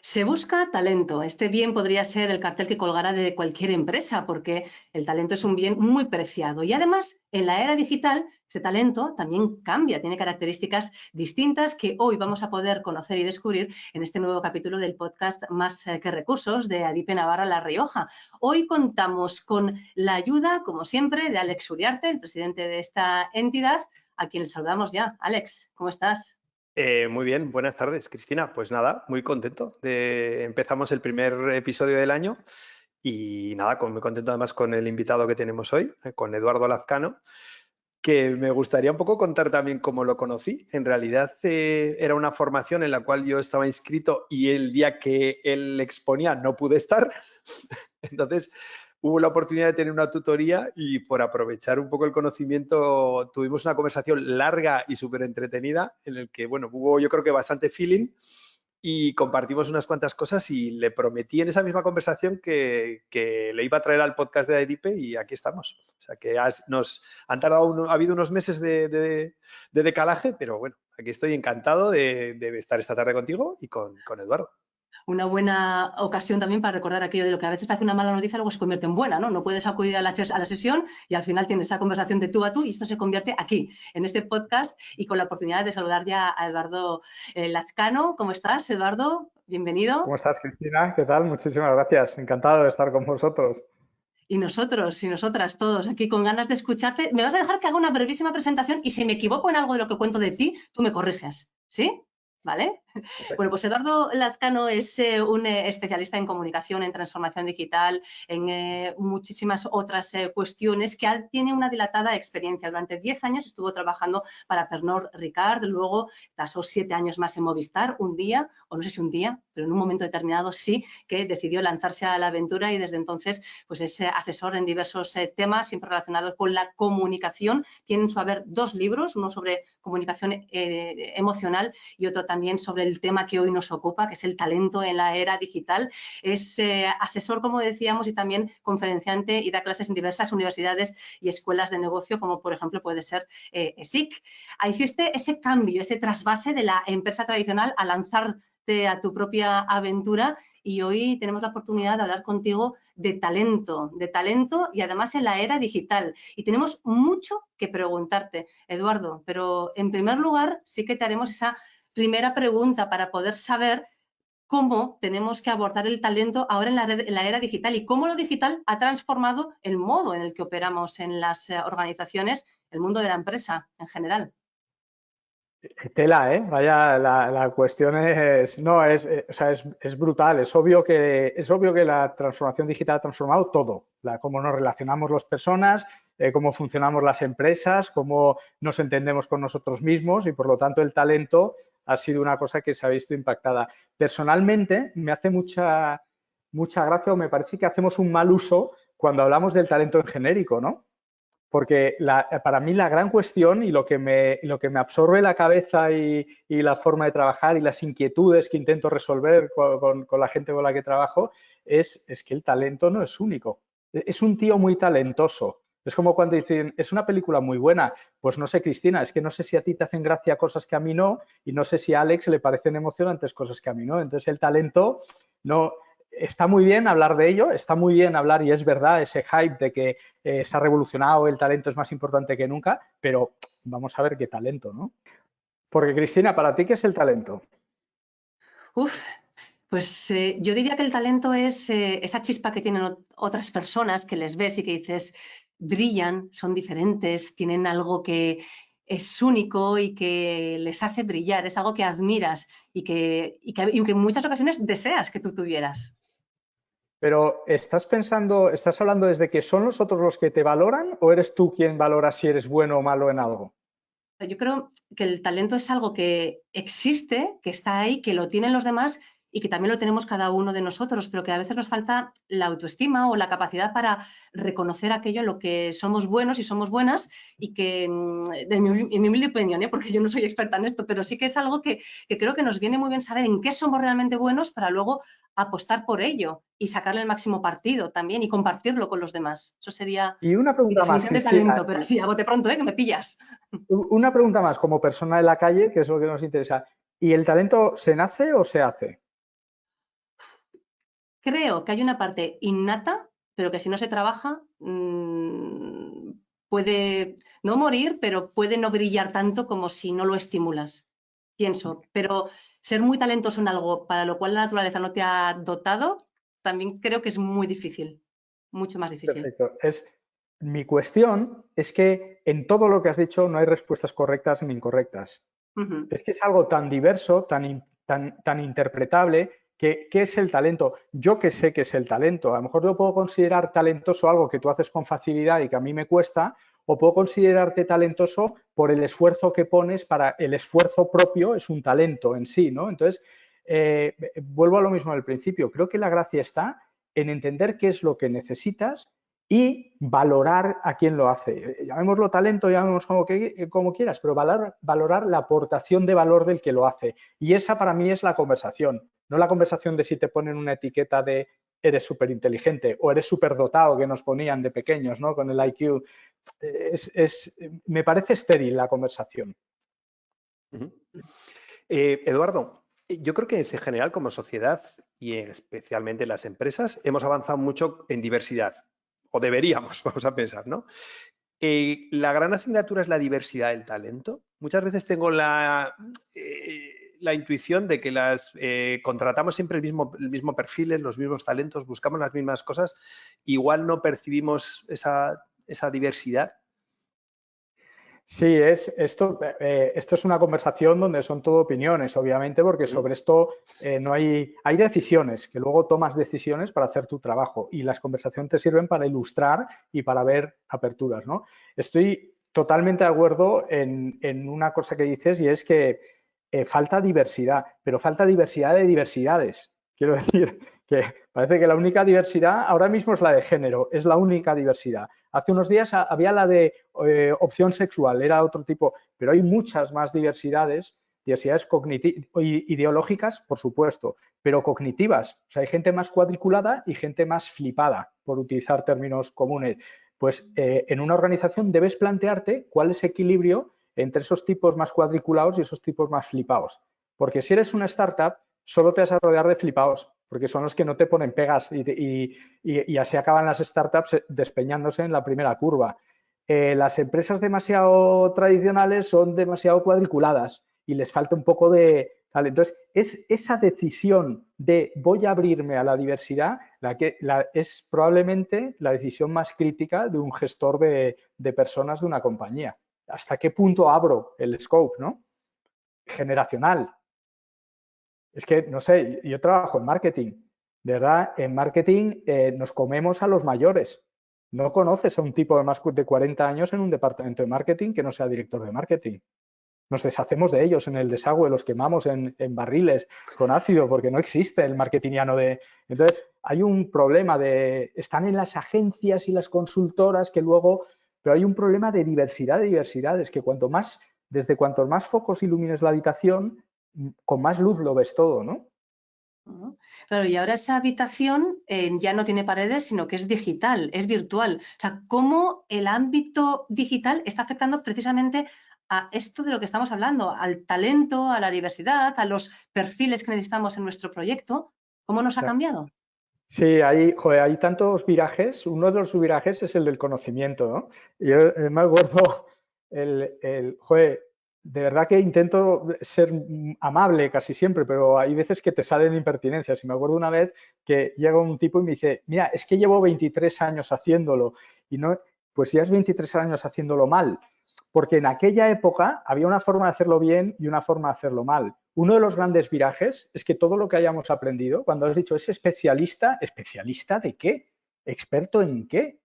Se busca talento. Este bien podría ser el cartel que colgara de cualquier empresa, porque el talento es un bien muy preciado. Y además, en la era digital, ese talento también cambia, tiene características distintas que hoy vamos a poder conocer y descubrir en este nuevo capítulo del podcast Más que Recursos de Adipe Navarra La Rioja. Hoy contamos con la ayuda, como siempre, de Alex Uriarte, el presidente de esta entidad, a quien le saludamos ya. Alex, ¿cómo estás? Muy bien, buenas tardes, Cristina. Pues nada, muy contento. Empezamos el primer episodio del año y nada, muy contento además con el invitado que tenemos hoy, con Eduardo Lazcano, que me gustaría un poco contar también cómo lo conocí. En realidad era una formación en la cual yo estaba inscrito y el día que él exponía no pude estar. Entonces hubo la oportunidad de tener una tutoría y por aprovechar un poco el conocimiento tuvimos una conversación larga y súper entretenida en el que, bueno, hubo yo creo que bastante feeling y compartimos unas cuantas cosas y le prometí en esa misma conversación que le iba a traer al podcast de Edipe y aquí estamos. O sea que nos han tardado, ha habido unos meses de decalaje, pero bueno, aquí estoy encantado de estar esta tarde contigo y con Eduardo. Una buena ocasión también para recordar aquello de lo que a veces parece una mala noticia, luego se convierte en buena, ¿no? No puedes acudir a la sesión y al final tienes esa conversación de tú a tú y esto se convierte aquí, en este podcast y con la oportunidad de saludar ya a Eduardo Lazcano. ¿Cómo estás, Eduardo? Bienvenido. ¿Cómo estás, Cristina? ¿Qué tal? Muchísimas gracias. Encantado de estar con vosotros. Y nosotros y nosotras todos aquí con ganas de escucharte. Me vas a dejar que haga una brevísima presentación y si me equivoco en algo de lo que cuento de ti, tú me corriges, ¿sí? ¿Vale? Bueno, Perfecto. pues Eduardo Lazcano es un especialista en comunicación, en transformación digital, en muchísimas otras cuestiones, que tiene una dilatada experiencia. Durante 10 años estuvo trabajando para Pernod Ricard, luego pasó 7 años más en Movistar, un día, o no sé si un día, pero en un momento determinado sí, que decidió lanzarse a la aventura y desde entonces pues es asesor en diversos temas, siempre relacionados con la comunicación. Tiene en su haber 2 libros, uno sobre comunicación emocional y otro también sobre el tema que hoy nos ocupa, que es el talento en la era digital. Es asesor, como decíamos, y también conferenciante y da clases en diversas universidades y escuelas de negocio, como por ejemplo puede ser ESIC. Hiciste ese cambio, ese trasvase de la empresa tradicional a lanzarte a tu propia aventura y hoy tenemos la oportunidad de hablar contigo de talento y además en la era digital. Y tenemos mucho que preguntarte, Eduardo, pero en primer lugar sí que te haremos esa primera pregunta para poder saber cómo tenemos que abordar el talento ahora en la era digital y cómo lo digital ha transformado el modo en el que operamos en las organizaciones, el mundo de la empresa en general. Tela, ¿eh? Vaya, la cuestión es, no, o sea, es brutal. Es obvio que la transformación digital ha transformado todo. Cómo nos relacionamos las personas, cómo funcionamos las empresas, cómo nos entendemos con nosotros mismos y por lo tanto el talento ha sido una cosa que se ha visto impactada. Personalmente me hace mucha gracia o me parece que hacemos un mal uso cuando hablamos del talento en genérico, ¿no? Porque para mí la gran cuestión y lo que me absorbe la cabeza y la forma de trabajar y las inquietudes que intento resolver con la gente con la que trabajo es que el talento no es único. Es un tío muy talentoso. Es como cuando dicen, es una película muy buena. Pues no sé, Cristina, es que no sé si a ti te hacen gracia cosas que a mí no y no sé si a Alex le parecen emocionantes cosas que a mí no. Entonces el talento no... Está muy bien hablar de ello, está muy bien hablar y es verdad ese hype de que se ha revolucionado, el talento es más importante que nunca, pero vamos a ver qué talento, ¿no? Porque Cristina, ¿para ti qué es el talento? Uf, pues yo diría que el talento es esa chispa que tienen otras personas que les ves y que dices, brillan, son diferentes, tienen algo que es único y que les hace brillar, es algo que admiras y que en muchas ocasiones deseas que tú tuvieras. Pero ¿estás hablando desde que son los otros los que te valoran o eres tú quien valora si eres bueno o malo en algo? Yo creo que el talento es algo que existe, que está ahí, que lo tienen los demás y que también lo tenemos cada uno de nosotros, pero que a veces nos falta la autoestima o la capacidad para reconocer aquello en lo que somos buenos y somos buenas y que, en mi humilde opinión, porque yo no soy experta en esto, pero sí que es algo que creo que nos viene muy bien saber en qué somos realmente buenos para luego apostar por ello y sacarle el máximo partido también y compartirlo con los demás. Eso sería Y una mi pregunta más, definición de talento, Cristina, pero así, a bote pronto, que me pillas. una pregunta más como persona de la calle, que es lo que nos interesa. ¿Y el talento se nace o se hace? Creo que hay una parte innata, pero que si no se trabaja puede no morir, pero puede no brillar tanto como si no lo estimulas, pienso. Pero ser muy talentoso en algo para lo cual la naturaleza no te ha dotado, también creo que es muy difícil, mucho más difícil. Perfecto. Mi cuestión es que en todo lo que has dicho no hay respuestas correctas ni incorrectas. Es que es algo tan diverso, tan interpretable, que ¿qué es el talento? Yo que sé que es el talento. A lo mejor yo puedo considerar talentoso algo que tú haces con facilidad y que a mí me cuesta, o puedo considerarte talentoso por el esfuerzo que pones para el esfuerzo propio, es un talento en sí, ¿no? Entonces, vuelvo a lo mismo del principio. Creo que la gracia está en entender qué es lo que necesitas y valorar a quien lo hace. Llamémoslo talento, llamémoslo como quieras, pero valorar la aportación de valor del que lo hace. Y esa para mí es la conversación, no la conversación de si te ponen una etiqueta de eres súper inteligente o eres súper dotado que nos ponían de pequeños, ¿no? Con el IQ. Me parece estéril la conversación. Eduardo, yo creo que en general como sociedad y especialmente en las empresas hemos avanzado mucho en diversidad, o deberíamos, vamos a pensar, ¿no? La gran asignatura es la diversidad del talento. Muchas veces tengo la intuición de que contratamos siempre el mismo perfil, los mismos talentos, buscamos las mismas cosas, igual no percibimos esa diversidad. Sí, esto es una conversación donde son todo opiniones, obviamente, porque sobre esto no hay decisiones, que luego tomas decisiones para hacer tu trabajo y las conversaciones te sirven para ilustrar y para ver aperturas, ¿no? Estoy totalmente de acuerdo en una cosa que dices y es que falta diversidad, pero falta diversidad de diversidades. Quiero decir que parece que la única diversidad ahora mismo es la de género, es la única diversidad. Hace unos días había la de opción sexual, era otro tipo, pero hay muchas más diversidades ideológicas, por supuesto, pero cognitivas. O sea, hay gente más cuadriculada y gente más flipada, por utilizar términos comunes. Pues en una organización debes plantearte cuál es el equilibrio entre esos tipos más cuadriculados y esos tipos más flipados. Porque si eres una startup, solo te vas a rodear de flipados, porque son los que no te ponen pegas y así acaban las startups despeñándose en la primera curva. Las empresas demasiado tradicionales son demasiado cuadriculadas y les falta un poco de tal. Entonces, es esa decisión de voy a abrirme a la diversidad es probablemente la decisión más crítica de un gestor de personas de una compañía. ¿Hasta qué punto abro el scope, ¿no? Generacional. Es que, no sé, yo trabajo en marketing. De verdad, en marketing nos comemos a los mayores. No conoces a un tipo de más de 40 años en un departamento de marketing que no sea director de marketing. Nos deshacemos de ellos en el desagüe, los quemamos en barriles con ácido porque no existe el marketingiano de... Entonces, hay un problema están en las agencias y las consultoras que luego... Pero hay un problema de diversidades, que desde cuantos más focos ilumines la habitación, con más luz lo ves todo, ¿no? Claro, y ahora esa habitación ya no tiene paredes, sino que es digital, es virtual. O sea, cómo el ámbito digital está afectando precisamente a esto de lo que estamos hablando, al talento, a la diversidad, a los perfiles que necesitamos en nuestro proyecto. ¿Cómo nos ha cambiado? Sí, hay tantos virajes. Uno de los virajes es el del conocimiento, ¿no? Yo me acuerdo, de verdad que intento ser amable casi siempre, pero hay veces que te salen impertinencias. Y me acuerdo una vez que llega un tipo y me dice, mira, es que llevo 23 años haciéndolo. Y no, pues ya es 23 años haciéndolo mal. Porque en aquella época había una forma de hacerlo bien y una forma de hacerlo mal. Uno de los grandes virajes es que todo lo que hayamos aprendido, cuando has dicho es especialista, ¿especialista de qué? ¿Experto en qué?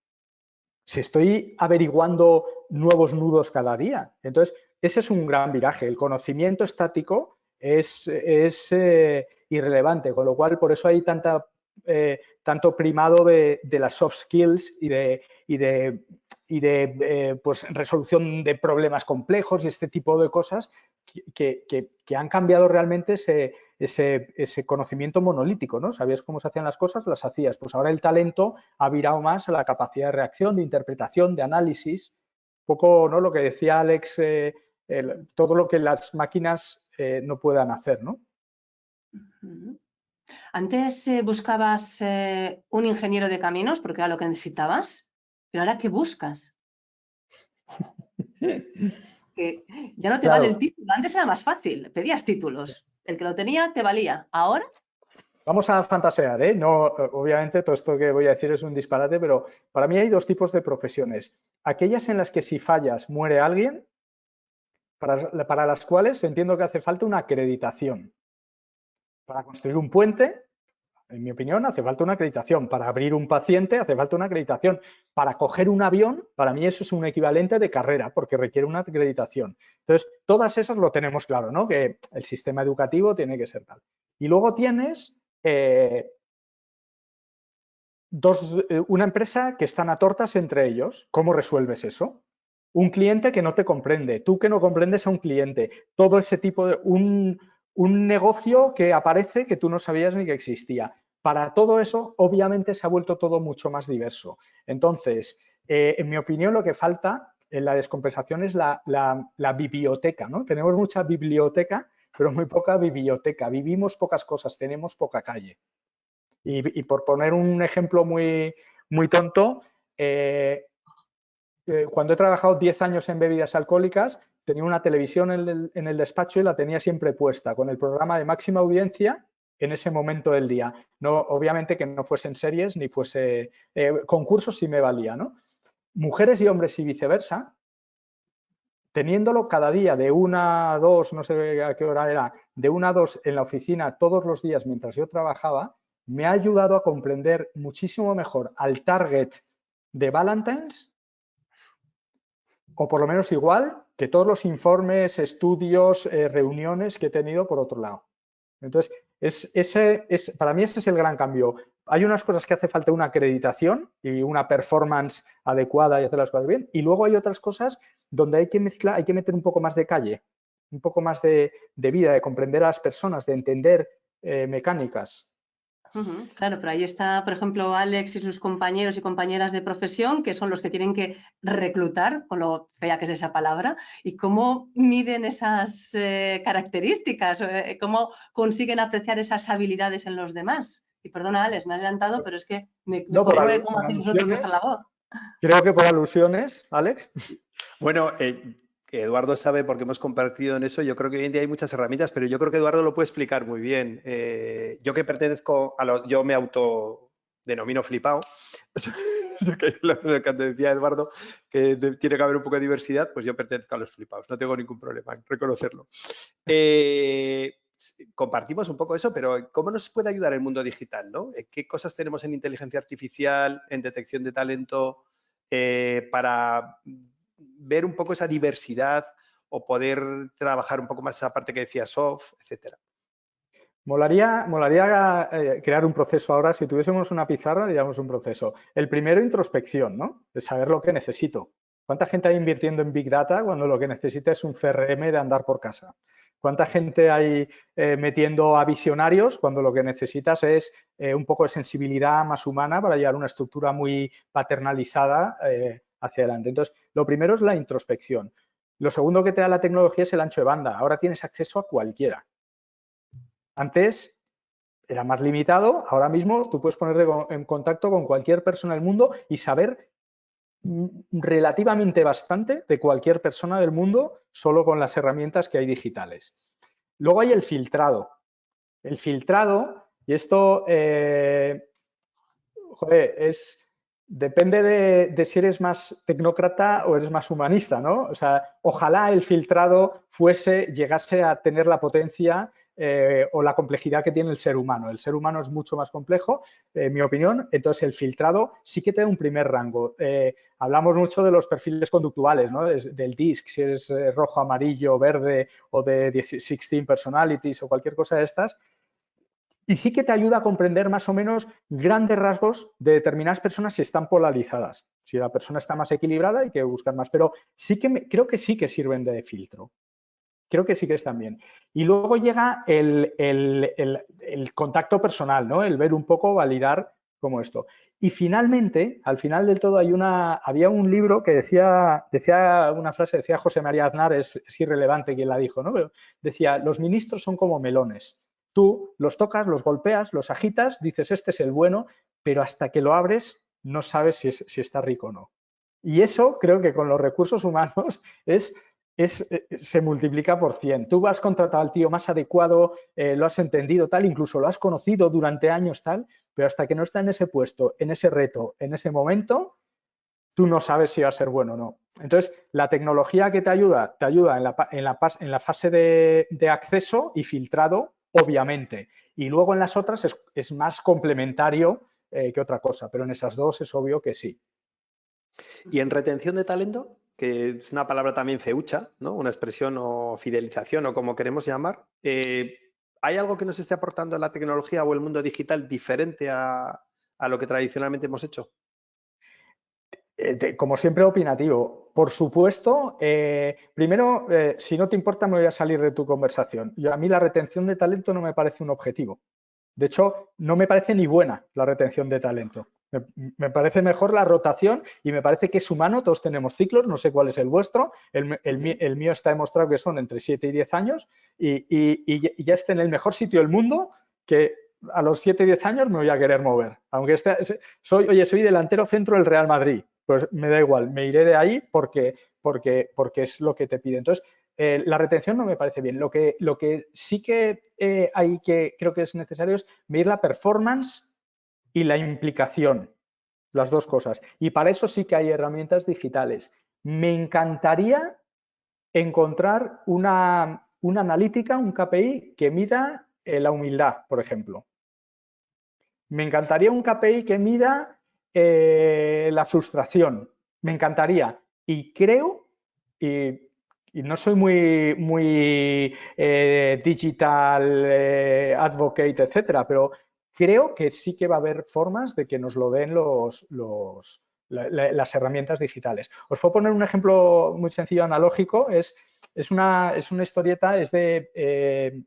Si estoy averiguando nuevos nudos cada día. Entonces, ese es un gran viraje. El conocimiento estático es irrelevante, con lo cual por eso hay tanto primado de las soft skills y de pues, resolución de problemas complejos y este tipo de cosas que han cambiado realmente ese conocimiento monolítico, ¿no? Sabías cómo se hacían las cosas, las hacías. Pues ahora el talento ha virado más a la capacidad de reacción, de interpretación, de análisis. Un poco, ¿no? Lo que decía Alex, todo lo que las máquinas no puedan hacer, ¿no? Antes buscabas un ingeniero de caminos porque era lo que necesitabas, pero ahora ¿qué buscas? Que ya no te vale el título. Antes era más fácil, pedías títulos. El que lo tenía te valía. Ahora... Vamos a fantasear, ¿eh? No, obviamente todo esto que voy a decir es un disparate, pero para mí hay dos tipos de profesiones. Aquellas en las que si fallas muere alguien, para las cuales entiendo que hace falta una acreditación. Para construir un puente, en mi opinión, hace falta una acreditación. Para abrir un paciente hace falta una acreditación. Para coger un avión, para mí eso es un equivalente de carrera, porque requiere una acreditación. Entonces, todas esas lo tenemos claro, ¿no? Que el sistema educativo tiene que ser tal. Y luego tienes una empresa que están a tortas entre ellos. ¿Cómo resuelves eso? Un cliente que no te comprende, tú que no comprendes a un cliente, todo ese tipo de... Un negocio que aparece que tú no sabías ni que existía. Para todo eso, obviamente, se ha vuelto todo mucho más diverso. Entonces, en mi opinión, lo que falta en la descompensación es la biblioteca, ¿no? Tenemos mucha biblioteca, pero muy poca biblioteca. Vivimos pocas cosas, tenemos poca calle. Y por poner un ejemplo muy, muy tonto, cuando he trabajado 10 años en bebidas alcohólicas, tenía una televisión en el despacho y la tenía siempre puesta, con el programa de máxima audiencia en ese momento del día. No, obviamente que no fuesen series ni fuese concursos, sí me valía, ¿no? Mujeres y hombres y viceversa, teniéndolo cada día de 1 a 2, no sé a qué hora era, de 1 a 2 en la oficina todos los días mientras yo trabajaba, me ha ayudado a comprender muchísimo mejor al target de Valentine's, o por lo menos igual que todos los informes, estudios, reuniones que he tenido por otro lado. Entonces, para mí ese es el gran cambio. Hay unas cosas que hace falta una acreditación y una performance adecuada y hacer las cosas bien. Y luego hay otras cosas donde hay que mezclar, hay que meter un poco más de calle, un poco más de vida, de comprender a las personas, de entender mecánicas. Claro, pero ahí está, por ejemplo, Alex y sus compañeros y compañeras de profesión, que son los que tienen que reclutar, con lo fea que es esa palabra, y cómo miden esas características, cómo consiguen apreciar esas habilidades en los demás. Y perdona, Alex, me he adelantado, pero es que me conmueve cómo hacéis vosotros vuestra labor. Creo que por alusiones, Alex. Bueno, Eduardo sabe porque hemos compartido en eso. Yo creo que hoy en día hay muchas herramientas, pero yo creo que Eduardo lo puede explicar muy bien. Yo que pertenezco yo me autodenomino flipado. Lo que decía Eduardo, que tiene que haber un poco de diversidad, pues yo pertenezco a los flipados. No tengo ningún problema en reconocerlo. Compartimos un poco eso, pero ¿cómo nos puede ayudar el mundo digital, ¿no? ¿Qué cosas tenemos en inteligencia artificial, en detección de talento, para ver un poco esa diversidad o poder trabajar un poco más esa parte que decía soft, etcétera? Molaría crear un proceso ahora. Si tuviésemos una pizarra, diríamos un proceso. El primero, introspección, ¿no? De saber lo que necesito. ¿Cuánta gente hay invirtiendo en Big Data cuando lo que necesita es un CRM de andar por casa? ¿Cuánta gente hay metiendo a visionarios cuando lo que necesitas es un poco de sensibilidad más humana para llevar una estructura muy paternalizada hacia adelante? Entonces, lo primero es la introspección. Lo segundo que te da la tecnología es el ancho de banda. Ahora tienes acceso a cualquiera. Antes era más limitado, ahora mismo tú puedes ponerte en contacto con cualquier persona del mundo y saber relativamente bastante de cualquier persona del mundo solo con las herramientas que hay digitales. Luego hay el filtrado. El filtrado, y esto depende de si eres más tecnócrata o eres más humanista, ¿no? O sea, ojalá el filtrado llegase a tener la potencia o la complejidad que tiene el ser humano. El ser humano es mucho más complejo, en mi opinión. Entonces, el filtrado sí que te da un primer rango. Hablamos mucho de los perfiles conductuales, ¿no? Del DISC, si es rojo, amarillo, verde, o de 16 personalities o cualquier cosa de estas. Y sí que te ayuda a comprender más o menos grandes rasgos de determinadas personas si están polarizadas. Si la persona está más equilibrada, hay que buscar más. Pero sí que creo que sí que sirven de filtro. Creo que sí que están bien. Y luego llega el contacto personal, ¿no? El ver un poco, validar como esto. Y finalmente, al final del todo, había un libro que decía una frase, decía José María Aznar, es irrelevante quién la dijo, ¿no? Pero decía, los ministros son como melones. Tú los tocas, los golpeas, los agitas, dices este es el bueno, pero hasta que lo abres no sabes si está rico o no. Y eso creo que con los recursos humanos se multiplica por 100. Tú has contratado al tío más adecuado, lo has entendido tal, incluso lo has conocido durante años tal, pero hasta que no está en ese puesto, en ese reto, en ese momento, tú no sabes si va a ser bueno o no. Entonces, la tecnología que te ayuda en la fase de acceso y filtrado, obviamente. Y luego en las otras es más complementario que otra cosa, pero en esas dos es obvio que sí. Y en retención de talento, que es una palabra también feucha, ¿no? Una expresión o fidelización o como queremos llamar, ¿hay algo que nos esté aportando la tecnología o el mundo digital diferente a lo que tradicionalmente hemos hecho? Como siempre, opinativo. Por supuesto, primero, si no te importa, me voy a salir de tu conversación. A mí la retención de talento no me parece un objetivo. De hecho, no me parece ni buena la retención de talento. Me parece mejor la rotación y me parece que es humano, todos tenemos ciclos, no sé cuál es el vuestro, el mío está demostrado que son entre 7 y 10 años y ya esté en el mejor sitio del mundo que a los 7 y 10 años me voy a querer mover. Aunque soy delantero centro del Real Madrid, pues me da igual, me iré de ahí porque es lo que te pide. Entonces, la retención no me parece bien. Lo que sí que creo que es necesario es medir la performance y la implicación, las dos cosas. Y para eso sí que hay herramientas digitales. Me encantaría encontrar una analítica, un KPI que mida la humildad, por ejemplo. Me encantaría un KPI que mida la frustración. Me encantaría. Y creo, y no soy muy digital advocate, etcétera, pero creo que sí que va a haber formas de que nos lo den las herramientas digitales. Os puedo poner un ejemplo muy sencillo, analógico. Es una historieta, es de...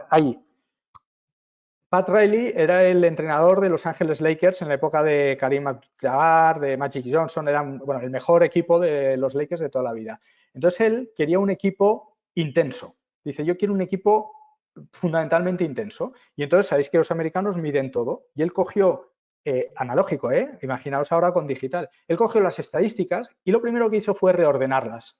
ahí. Pat Riley era el entrenador de Los Ángeles Lakers en la época de Kareem Abdul-Jabbar, de Magic Johnson, eran el mejor equipo de los Lakers de toda la vida. Entonces él quería un equipo intenso. Dice, yo quiero un equipo fundamentalmente intenso. Y entonces sabéis que los americanos miden todo. Y él cogió, analógico, imaginaos ahora con digital, él cogió las estadísticas y lo primero que hizo fue reordenarlas.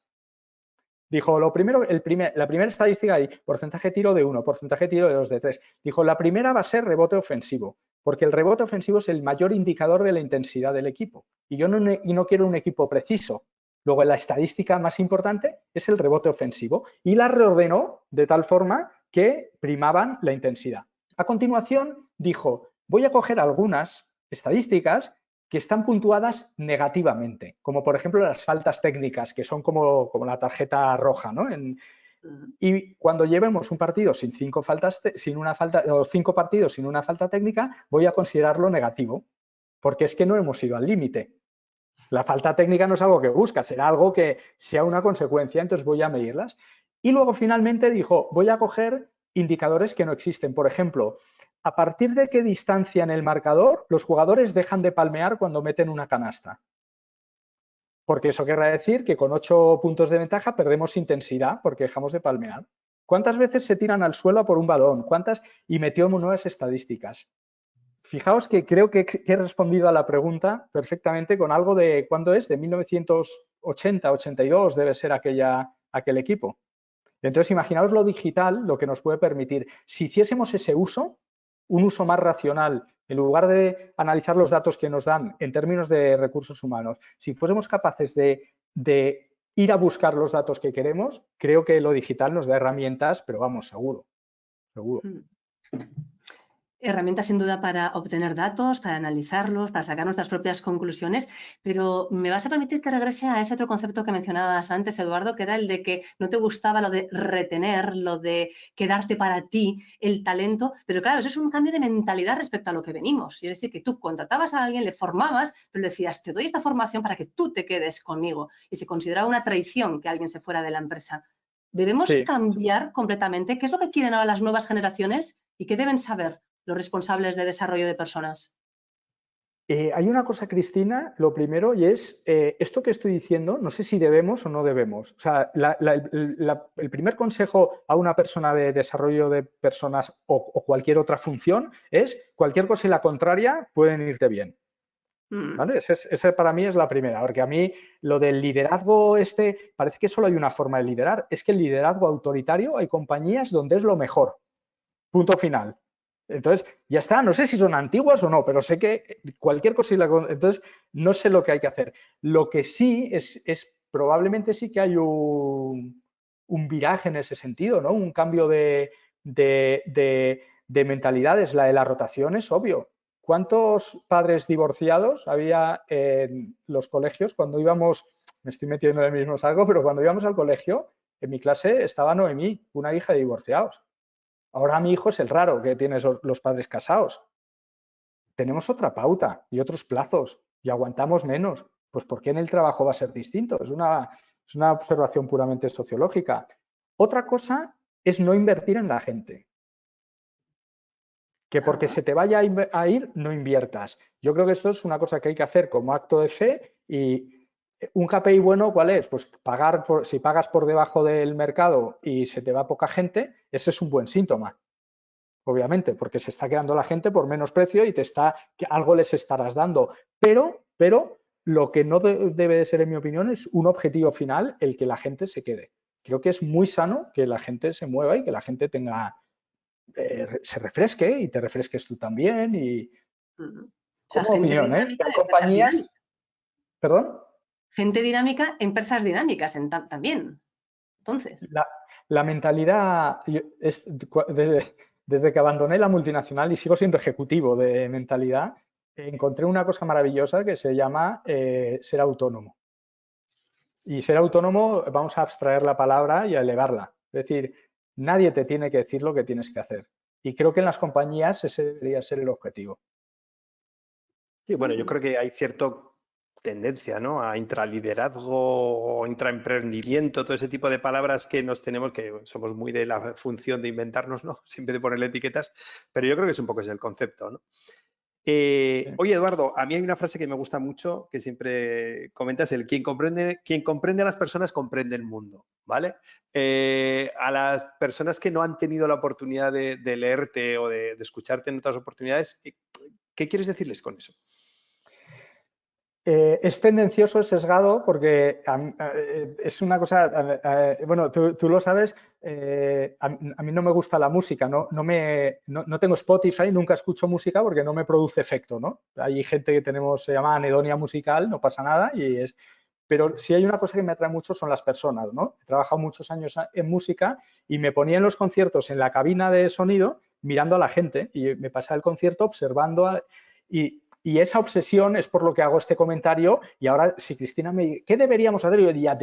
Dijo, la primera estadística hay porcentaje tiro de 1, porcentaje tiro de 2, de 3. Dijo, la primera va a ser rebote ofensivo, porque el rebote ofensivo es el mayor indicador de la intensidad del equipo. Y yo no quiero un equipo preciso. Luego, la estadística más importante es el rebote ofensivo. Y la reordenó de tal forma que primaban la intensidad. A continuación, dijo, voy a coger algunas estadísticas que están puntuadas negativamente, como por ejemplo las faltas técnicas, que son como la tarjeta roja, ¿no? Y cuando llevemos un partido sin 5 partidos sin una falta técnica, voy a considerarlo negativo, porque es que no hemos ido al límite. La falta técnica no es algo que busca, será algo que sea una consecuencia, entonces voy a medirlas. Y luego finalmente dijo, voy a coger indicadores que no existen. Por ejemplo, ¿a partir de qué distancia en el marcador los jugadores dejan de palmear cuando meten una canasta? Porque eso querrá decir que con 8 puntos de ventaja perdemos intensidad porque dejamos de palmear. ¿Cuántas veces se tiran al suelo por un balón? ¿Cuántas? Y metió nuevas estadísticas. Fijaos que creo que he respondido a la pregunta perfectamente con algo de, ¿cuándo es? De 1980, 82 debe ser aquel equipo. Entonces, imaginaos lo digital, lo que nos puede permitir. Si hiciésemos ese uso, un uso más racional, en lugar de analizar los datos que nos dan en términos de recursos humanos, si fuésemos capaces de ir a buscar los datos que queremos, creo que lo digital nos da herramientas, pero vamos, seguro. Herramientas sin duda para obtener datos, para analizarlos, para sacar nuestras propias conclusiones, pero me vas a permitir que regrese a ese otro concepto que mencionabas antes, Eduardo, que era el de que no te gustaba lo de retener, lo de quedarte para ti, el talento, pero claro, eso es un cambio de mentalidad respecto a lo que venimos. Y es decir, que tú contratabas a alguien, le formabas, pero le decías, te doy esta formación para que tú te quedes conmigo. Y se consideraba una traición que alguien se fuera de la empresa. Debemos cambiar completamente. ¿Qué es lo que quieren ahora las nuevas generaciones y qué deben saber los responsables de desarrollo de personas? Hay una cosa, Cristina, lo primero, y es esto que estoy diciendo, no sé si debemos o no debemos. O sea, el primer consejo a una persona de desarrollo de personas o cualquier otra función es cualquier cosa y la contraria pueden irte bien. ¿Vale? Ese para mí es la primera, porque a mí lo del liderazgo parece que solo hay una forma de liderar. Es que el liderazgo autoritario hay compañías donde es lo mejor. Punto final. Entonces, ya está, no sé si son antiguas o no, pero sé que cualquier cosa, entonces no sé lo que hay que hacer. Lo que sí es probablemente sí que hay un viraje en ese sentido, ¿no? Un cambio de mentalidades. La de la rotación es obvio. ¿Cuántos padres divorciados había en los colegios cuando íbamos, me estoy metiendo en el mismo saco, pero cuando íbamos al colegio, en mi clase estaba Noemí, una hija de divorciados. Ahora mi hijo es el raro que tiene los padres casados. Tenemos otra pauta y otros plazos y aguantamos menos. Pues ¿por qué en el trabajo va a ser distinto? Es una observación puramente sociológica. Otra cosa es no invertir en la gente. Que porque se te vaya a ir, no inviertas. Yo creo que esto es una cosa que hay que hacer como acto de fe y un KPI bueno, ¿cuál es? Pues si pagas por debajo del mercado y se te va poca gente, ese es un buen síntoma. Obviamente, porque se está quedando la gente por menos precio y que algo les estarás dando. Pero lo que no debe de ser, en mi opinión, es un objetivo final el que la gente se quede. Creo que es muy sano que la gente se mueva y que la gente se refresque y te refresques tú también. Y O sea, como gente opinión, dinámica hay en empresas compañías. dinámicas. ¿Perdón? Gente dinámica, empresas dinámicas también. Entonces. La mentalidad desde que abandoné la multinacional y sigo siendo ejecutivo de mentalidad, encontré una cosa maravillosa que se llama ser autónomo. Y ser autónomo, vamos a abstraer la palabra y a elevarla. Es decir, nadie te tiene que decir lo que tienes que hacer. Y creo que en las compañías ese debería ser el objetivo. Sí, bueno, yo creo que hay cierta tendencia, ¿no? A intraliderazgo o intraemprendimiento, todo ese tipo de palabras que que somos muy de la función de inventarnos, ¿no? Siempre de ponerle etiquetas, pero yo creo que es un poco ese el concepto, ¿no? Oye, Eduardo, a mí hay una frase que me gusta mucho, que siempre comentas, quien comprende a las personas comprende el mundo, ¿vale? A las personas que no han tenido la oportunidad de leerte o de escucharte en otras oportunidades, ¿qué quieres decirles con eso? Es tendencioso, es sesgado, porque es una cosa, bueno, tú lo sabes, a mí no me gusta la música, no tengo Spotify, nunca escucho música porque no me produce efecto, ¿no? Hay gente que se llama anedonia musical, no pasa nada, pero sí hay una cosa que me atrae mucho son las personas, ¿no? He trabajado muchos años en música y me ponía en los conciertos en la cabina de sonido mirando a la gente y me pasaba el concierto observando y esa obsesión es por lo que hago este comentario y ahora si Cristina me dice, ¿qué deberíamos hacer? Yo diría,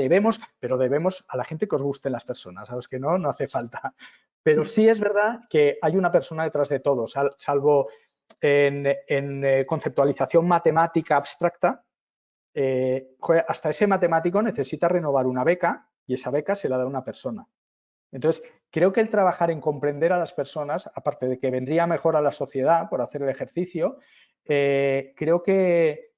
pero debemos a la gente que os gusten las personas, a los que no hace falta. Pero sí es verdad que hay una persona detrás de todo, salvo en conceptualización matemática abstracta, hasta ese matemático necesita renovar una beca y esa beca se la da una persona. Entonces, creo que el trabajar en comprender a las personas, aparte de que vendría mejor a la sociedad por hacer el ejercicio, creo que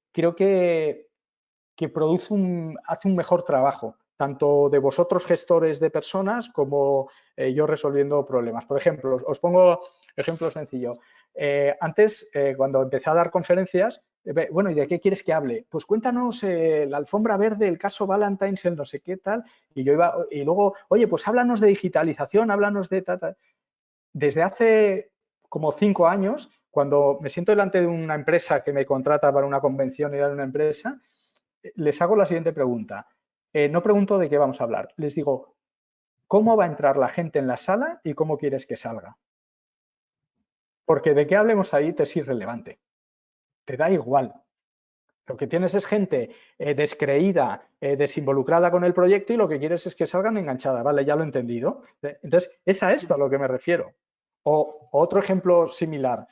hace un mejor trabajo, tanto de vosotros gestores de personas como yo resolviendo problemas. Por ejemplo, os pongo ejemplo sencillo. Antes, cuando empecé a dar conferencias, bueno, ¿y de qué quieres que hable? Pues cuéntanos la alfombra verde, el caso Valentine's, el no sé qué tal. Y luego, oye, pues háblanos de digitalización, háblanos de tal. Desde hace como 5 años, cuando me siento delante de una empresa que me contrata para una convención y dar una empresa, les hago la siguiente pregunta. No pregunto de qué vamos a hablar. Les digo, ¿cómo va a entrar la gente en la sala y cómo quieres que salga? Porque de qué hablemos ahí te es irrelevante. Te da igual. Lo que tienes es gente descreída, desinvolucrada con el proyecto y lo que quieres es que salgan enganchadas. Vale, ya lo he entendido. Entonces, es a esto a lo que me refiero. O otro ejemplo similar.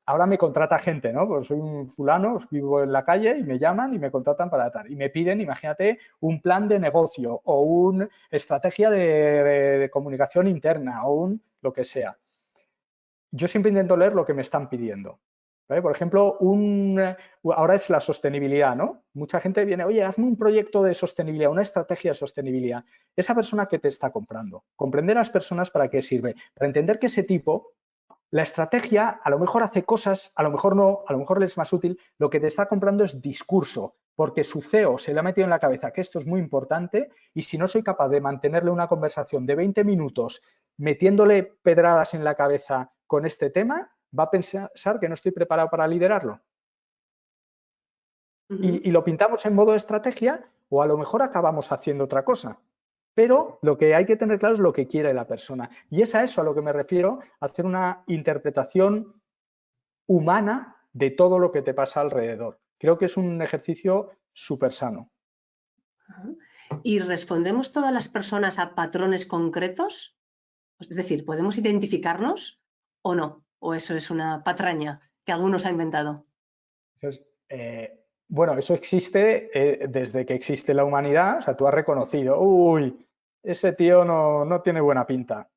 Ahora me contrata gente, ¿no? Pues soy un fulano, vivo en la calle y me llaman y me contratan para tal. Y me piden, imagínate, un plan de negocio o una estrategia de comunicación interna o lo que sea. Yo siempre intento leer lo que me están pidiendo. ¿vale? Por ejemplo, ahora es la sostenibilidad, ¿no? Mucha gente viene, oye, hazme un proyecto de sostenibilidad, una estrategia de sostenibilidad. Esa persona que te está comprando, comprender a las personas para qué sirve, para entender que ese tipo, la estrategia a lo mejor hace cosas, a lo mejor no, a lo mejor le es más útil, lo que te está comprando es discurso, porque su CEO se le ha metido en la cabeza que esto es muy importante y si no soy capaz de mantenerle una conversación de 20 minutos metiéndole pedradas en la cabeza con este tema, va a pensar que no estoy preparado para liderarlo. Y lo pintamos en modo estrategia o a lo mejor acabamos haciendo otra cosa. Pero lo que hay que tener claro es lo que quiere la persona. Y es a eso a lo que me refiero, hacer una interpretación humana de todo lo que te pasa alrededor. Creo que es un ejercicio súper sano. ¿Y respondemos todas las personas a patrones concretos? Es decir, ¿podemos identificarnos o no? ¿O eso es una patraña que algunos han inventado? Entonces, bueno, eso existe desde que existe la humanidad. O sea, tú has reconocido, uy, ese tío no tiene buena pinta.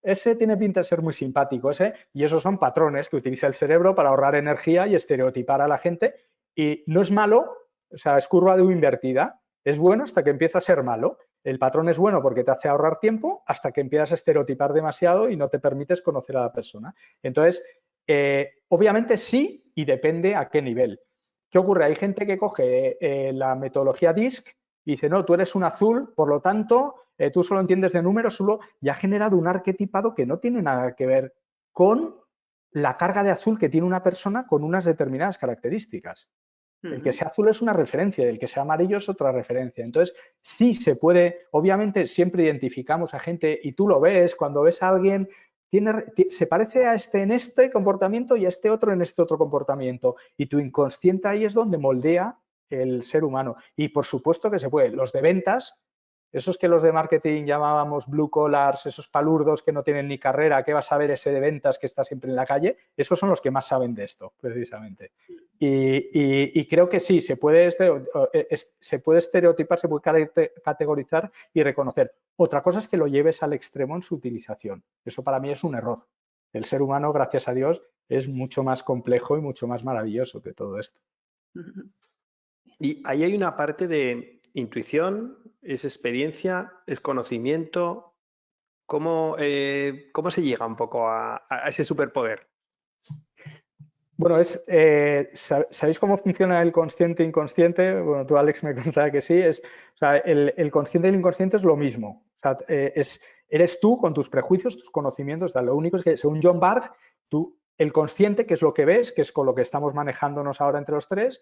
Ese tiene pinta de ser muy simpático, y esos son patrones que utiliza el cerebro para ahorrar energía y estereotipar a la gente. Y no es malo, o sea, es curva de U invertida. Es bueno hasta que empieza a ser malo. El patrón es bueno porque te hace ahorrar tiempo hasta que empiezas a estereotipar demasiado y no te permites conocer a la persona. Entonces, obviamente sí y depende a qué nivel. ¿Qué ocurre? Hay gente que coge la metodología DISC y dice, no, tú eres un azul, por lo tanto, tú solo entiendes de números, y ha generado un arquetipado que no tiene nada que ver con la carga de azul que tiene una persona con unas determinadas características. El que sea azul es una referencia, el que sea amarillo es otra referencia. Entonces, sí se puede, obviamente siempre identificamos a gente y tú lo ves, cuando ves a alguien, se parece a este en este comportamiento y a este otro en este otro comportamiento. Y tu inconsciente ahí es donde moldea el ser humano. Y por supuesto que se puede. Los de ventas, esos que los de marketing llamábamos blue collars, esos palurdos que no tienen ni carrera, ¿qué vas a ver ese de ventas que está siempre en la calle? Esos son los que más saben de esto, precisamente. Y creo que sí, se puede estereotipar, se puede categorizar y reconocer. Otra cosa es que lo lleves al extremo en su utilización. Eso para mí es un error. El ser humano, gracias a Dios, es mucho más complejo y mucho más maravilloso que todo esto. Y ahí hay una parte de intuición, es experiencia, es conocimiento. ¿Cómo se llega un poco a ese superpoder? Bueno, ¿sabéis cómo funciona el consciente e inconsciente? Bueno, tú, Alex, me contará que sí. O sea, el consciente y el inconsciente es lo mismo. O sea, eres tú con tus prejuicios, tus conocimientos. Lo único es que, según John Bargh, el consciente, que es lo que ves, que es con lo que estamos manejándonos ahora entre los tres,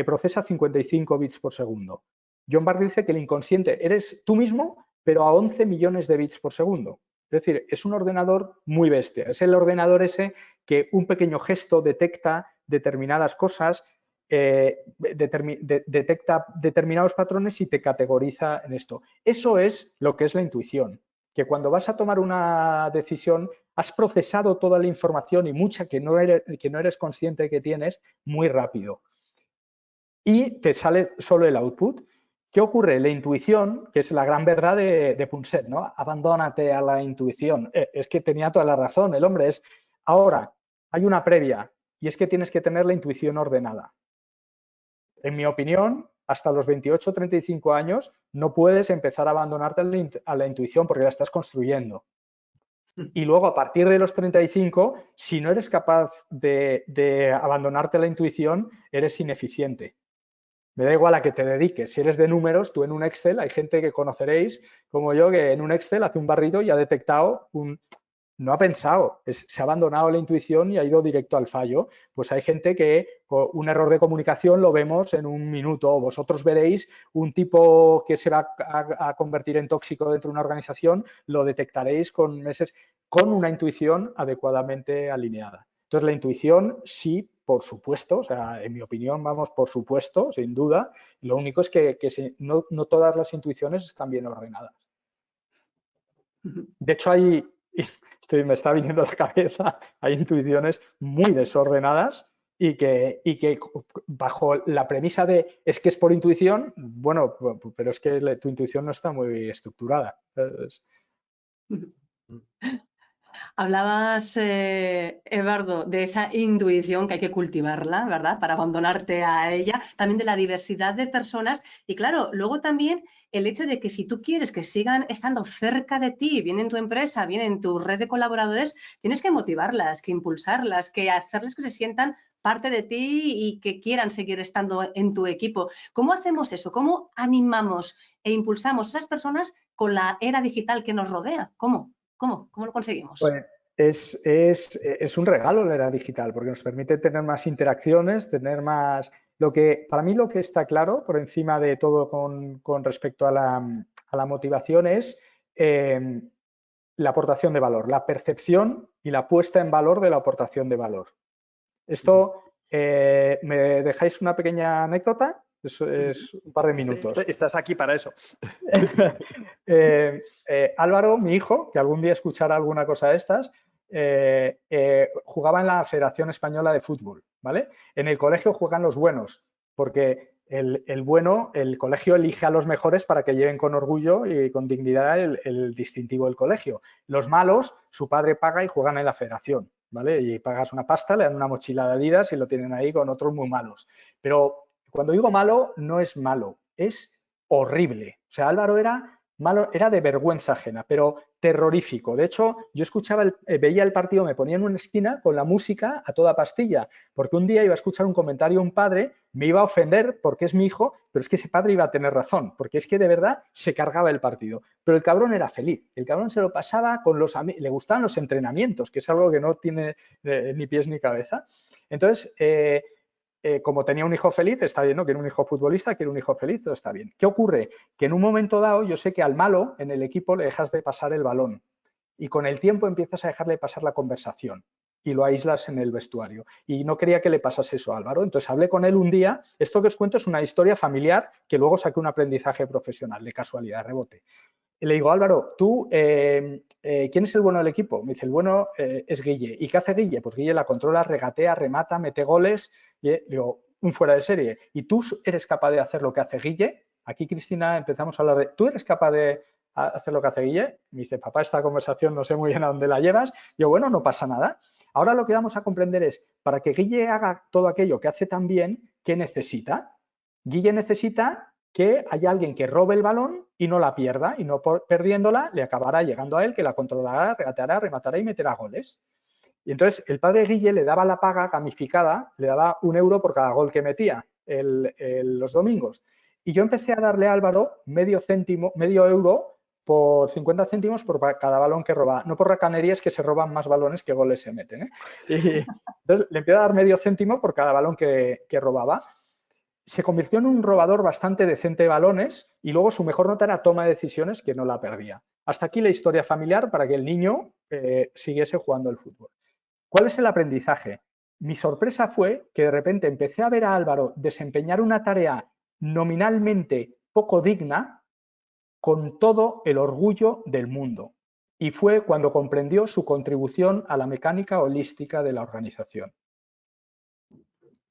procesa 55 bits por segundo. John Bargh dice que el inconsciente eres tú mismo, pero a 11 millones de bits por segundo. Es decir, es un ordenador muy bestia. Es el ordenador ese que un pequeño gesto detecta determinadas cosas, detecta determinados patrones y te categoriza en esto. Eso es lo que es la intuición, que cuando vas a tomar una decisión has procesado toda la información y mucha que no eres consciente que tienes muy rápido. Y te sale solo el output. ¿Qué ocurre? La intuición, que es la gran verdad de Punset, ¿no? Abandónate a la intuición. Es que tenía toda la razón, el hombre es... Ahora, hay una previa, y es que tienes que tener la intuición ordenada. En mi opinión, hasta los 28 o 35 años no puedes empezar a abandonarte a la intuición porque la estás construyendo. Y luego, a partir de los 35, si no eres capaz de abandonarte a la intuición, eres ineficiente. Me da igual a que te dediques. Si eres de números, tú en un Excel, hay gente que conoceréis como yo que en un Excel hace un barrido y ha detectado no ha pensado, se ha abandonado la intuición y ha ido directo al fallo. Pues hay gente que un error de comunicación lo vemos en un minuto. Vosotros veréis un tipo que se va a convertir en tóxico dentro de una organización, lo detectaréis con meses, con una intuición adecuadamente alineada. Entonces, la intuición sí, por supuesto, o sea, en mi opinión, vamos, por supuesto, sin duda. Lo único es que no todas las intuiciones están bien ordenadas. De hecho, me está viniendo a la cabeza, hay intuiciones muy desordenadas y que bajo la premisa de es que es por intuición, bueno, pero es que tu intuición no está muy estructurada. Hablabas, Eduardo, de esa intuición que hay que cultivarla, ¿verdad? Para abandonarte a ella, también de la diversidad de personas y claro, luego también el hecho de que si tú quieres que sigan estando cerca de ti, bien en tu empresa, bien en tu red de colaboradores, tienes que motivarlas, que impulsarlas, que hacerles que se sientan parte de ti y que quieran seguir estando en tu equipo. ¿Cómo hacemos eso? ¿Cómo animamos e impulsamos a esas personas con la era digital que nos rodea? ¿Cómo? ¿Cómo lo conseguimos? Pues es un regalo la era digital porque nos permite tener más interacciones, tener más... Para mí lo que está claro por encima de todo con respecto a la motivación es la aportación de valor, la percepción y la puesta en valor de la aportación de valor. Esto, ¿me dejáis una pequeña anécdota? Es un par de minutos. Estás aquí para eso. Álvaro, mi hijo, que algún día escuchará alguna cosa de estas, jugaba en la Federación Española de Fútbol, ¿vale? En el colegio juegan los buenos, porque el colegio elige a los mejores para que lleven con orgullo y con dignidad el distintivo del colegio. Los malos, su padre paga y juegan en la federación, ¿vale? Y pagas una pasta, le dan una mochila de Adidas y lo tienen ahí con otros muy malos. Pero cuando digo malo, no es malo, es horrible. O sea, Álvaro era malo, era de vergüenza ajena, pero terrorífico. De hecho, yo veía el partido, me ponía en una esquina con la música a toda pastilla, porque un día iba a escuchar un comentario de un padre, me iba a ofender porque es mi hijo, pero es que ese padre iba a tener razón, porque es que de verdad se cargaba el partido. Pero el cabrón era feliz, el cabrón se lo pasaba con los amigos, le gustaban los entrenamientos, que es algo que no tiene ni pies ni cabeza. Entonces, como tenía un hijo feliz, está bien, ¿no? Quiero un hijo futbolista, quiero un hijo feliz, todo está bien. ¿Qué ocurre? Que en un momento dado yo sé que al malo en el equipo le dejas de pasar el balón y con el tiempo empiezas a dejarle pasar la conversación y lo aíslas en el vestuario. Y no quería que le pasase eso a Álvaro. Entonces hablé con él un día. Esto que os cuento es una historia familiar que luego saqué un aprendizaje profesional, de casualidad, de rebote. Y le digo, Álvaro, ¿tú quién es el bueno del equipo? Me dice, el bueno es Guille. ¿Y qué hace Guille? Pues Guille la controla, regatea, remata, mete goles. Y digo, un fuera de serie. ¿Y tú eres capaz de hacer lo que hace Guille? Aquí, Cristina, empezamos a hablar de, ¿tú eres capaz de hacer lo que hace Guille? Me dice, papá, esta conversación no sé muy bien a dónde la llevas. Yo, bueno, no pasa nada. Ahora lo que vamos a comprender es, para que Guille haga todo aquello que hace tan bien, ¿qué necesita? Guille necesita que haya alguien que robe el balón y no la pierda, y no perdiéndola le acabará llegando a él, que la controlará, regateará, rematará y meterá goles. Y entonces el padre Guille le daba la paga gamificada, le daba 1 euro por cada gol que metía los domingos. Y yo empecé a darle a Álvaro medio euro por 50 céntimos por cada balón que roba. No por racanerías, que se roban más balones que goles se meten, ¿eh? Y entonces le empecé a dar medio céntimo por cada balón que robaba. Se convirtió en un robador bastante decente de balones y luego su mejor nota era toma de decisiones, que no la perdía. Hasta aquí la historia familiar para que el niño siguiese jugando al fútbol. ¿Cuál es el aprendizaje? Mi sorpresa fue que de repente empecé a ver a Álvaro desempeñar una tarea nominalmente poco digna con todo el orgullo del mundo. Y fue cuando comprendió su contribución a la mecánica holística de la organización.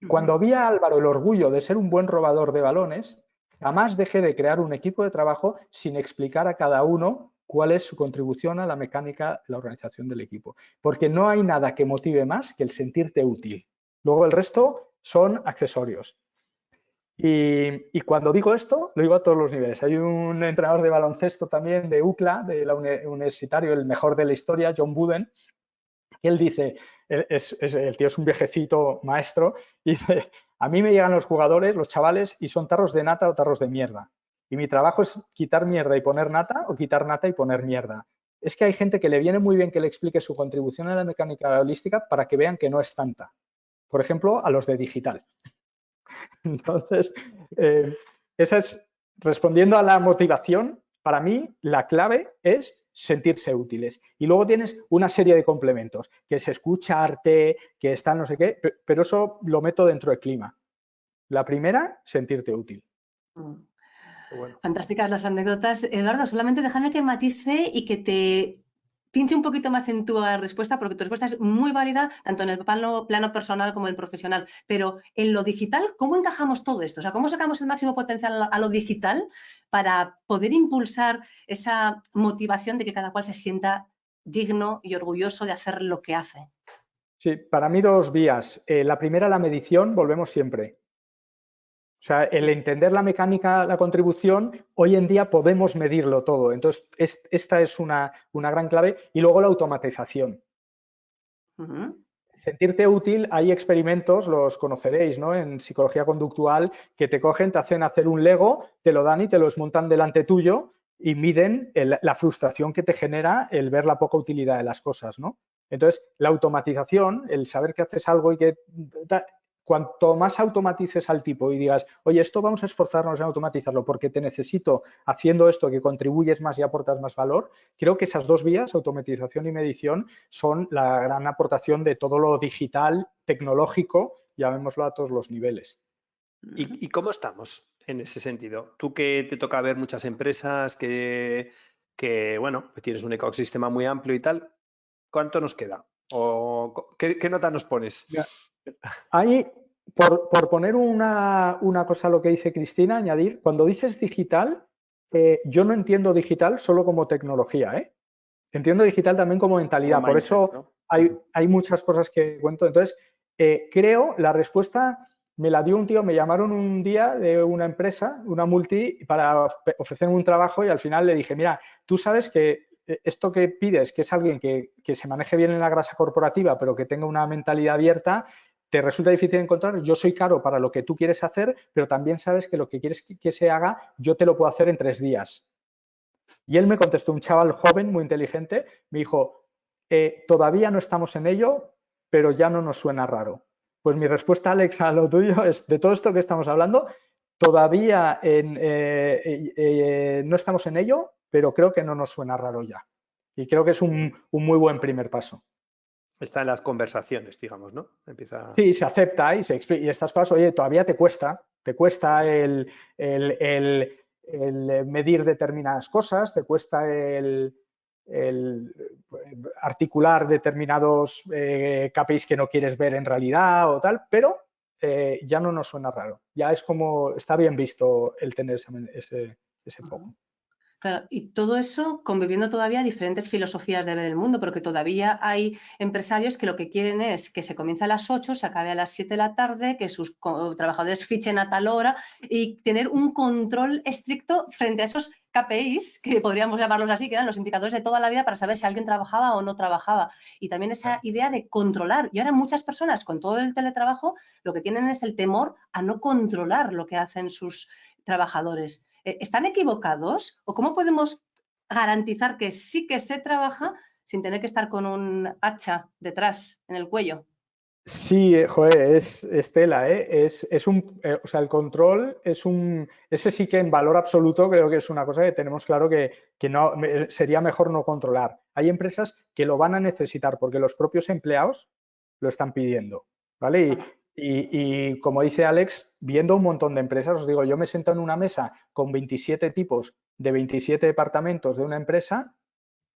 Cuando vi a Álvaro el orgullo de ser un buen robador de balones, jamás dejé de crear un equipo de trabajo sin explicar a cada uno cuál es su contribución a la mecánica de la organización del equipo. Porque no hay nada que motive más que el sentirte útil. Luego el resto son accesorios. Y cuando digo esto, lo digo a todos los niveles. Hay un entrenador de baloncesto también de UCLA, de la universitario, el mejor de la historia, John Wooden, y él dice, el tío es un viejecito maestro, y dice, a mí me llegan los jugadores, los chavales, y son tarros de nata o tarros de mierda. Y mi trabajo es quitar mierda y poner nata, o quitar nata y poner mierda. Es que hay gente que le viene muy bien que le explique su contribución a la mecánica holística para que vean que no es tanta. Por ejemplo, a los de digital. Entonces, esa es, respondiendo a la motivación, para mí la clave es sentirse útiles. Y luego tienes una serie de complementos, que es escucharte, que está no sé qué, pero eso lo meto dentro del clima. La primera, sentirte útil. Bueno. Fantásticas las anécdotas. Eduardo, solamente déjame que matice y que te pinche un poquito más en tu respuesta, porque tu respuesta es muy válida tanto en el plano personal como en el profesional. Pero en lo digital, ¿cómo encajamos todo esto? O sea, ¿cómo sacamos el máximo potencial a lo digital para poder impulsar esa motivación de que cada cual se sienta digno y orgulloso de hacer lo que hace. Sí, para mí dos vías. La primera, la medición, volvemos siempre. O sea, el entender la mecánica, la contribución, hoy en día podemos medirlo todo. Entonces, esta es una gran clave. Y luego la automatización. Sentirte útil, hay experimentos, los conoceréis, ¿no? En psicología conductual, que te cogen, te hacen hacer un Lego, te lo dan y te lo desmontan delante tuyo y miden la frustración que te genera el ver la poca utilidad de las cosas, ¿no? Entonces, la automatización, el saber que haces algo y que cuanto más automatices al tipo y digas, oye, esto vamos a esforzarnos en automatizarlo porque te necesito haciendo esto que contribuyes más y aportas más valor, creo que esas dos vías, automatización y medición, son la gran aportación de todo lo digital, tecnológico, llamémoslo a todos los niveles. ¿Y cómo estamos en ese sentido? Tú que te toca ver muchas empresas que bueno, pues tienes un ecosistema muy amplio y tal, ¿cuánto nos queda? ¿O qué nota nos pones? Hay, por poner una cosa a lo que dice Cristina, añadir, cuando dices digital, yo no entiendo digital solo como tecnología, ¿eh? Entiendo digital también como mentalidad. Como Por mindset, eso ¿no? hay muchas cosas que cuento. Entonces, creo, la respuesta me la dio un tío, me llamaron un día de una empresa, una multi, para ofrecerme un trabajo y al final le dije, mira, tú sabes que esto que pides, que es alguien que se maneje bien en la grasa corporativa, pero que tenga una mentalidad abierta, te resulta difícil de encontrar. Yo soy caro para lo que tú quieres hacer, pero también sabes que lo que quieres que se haga, yo te lo puedo hacer en 3 días. Y él me contestó, un chaval joven, muy inteligente, me dijo, todavía no estamos en ello, pero ya no nos suena raro. Pues mi respuesta, Alex, a lo tuyo es, de todo esto que estamos hablando, todavía no estamos en ello, pero creo que no nos suena raro ya. Y creo que es un muy buen primer paso. Está en las conversaciones, digamos, ¿no? Empieza... Sí, se acepta y estas cosas, oye, todavía te cuesta el medir determinadas cosas, te cuesta el articular determinados KPIs que no quieres ver en realidad o tal, pero ya no nos suena raro. Ya es como, está bien visto el tener ese foco. Claro, y todo eso conviviendo todavía diferentes filosofías de ver el mundo, porque todavía hay empresarios que lo que quieren es que se comience a las 8, se acabe a las 7 de la tarde, que sus trabajadores fichen a tal hora y tener un control estricto frente a esos KPIs, que podríamos llamarlos así, que eran los indicadores de toda la vida para saber si alguien trabajaba o no trabajaba. Y también esa idea de controlar. Y ahora muchas personas con todo el teletrabajo lo que tienen es el temor a no controlar lo que hacen sus trabajadores. ¿Están equivocados? ¿O cómo podemos garantizar que sí que se trabaja sin tener que estar con un hacha detrás, en el cuello? Sí, joder, es tela, ¿eh? O sea, el control ese sí que en valor absoluto creo que es una cosa que tenemos claro que no, sería mejor no controlar. Hay empresas que lo van a necesitar porque los propios empleados lo están pidiendo, ¿vale? Y como dice Alex, viendo un montón de empresas, os digo, yo me siento en una mesa con 27 tipos de 27 departamentos de una empresa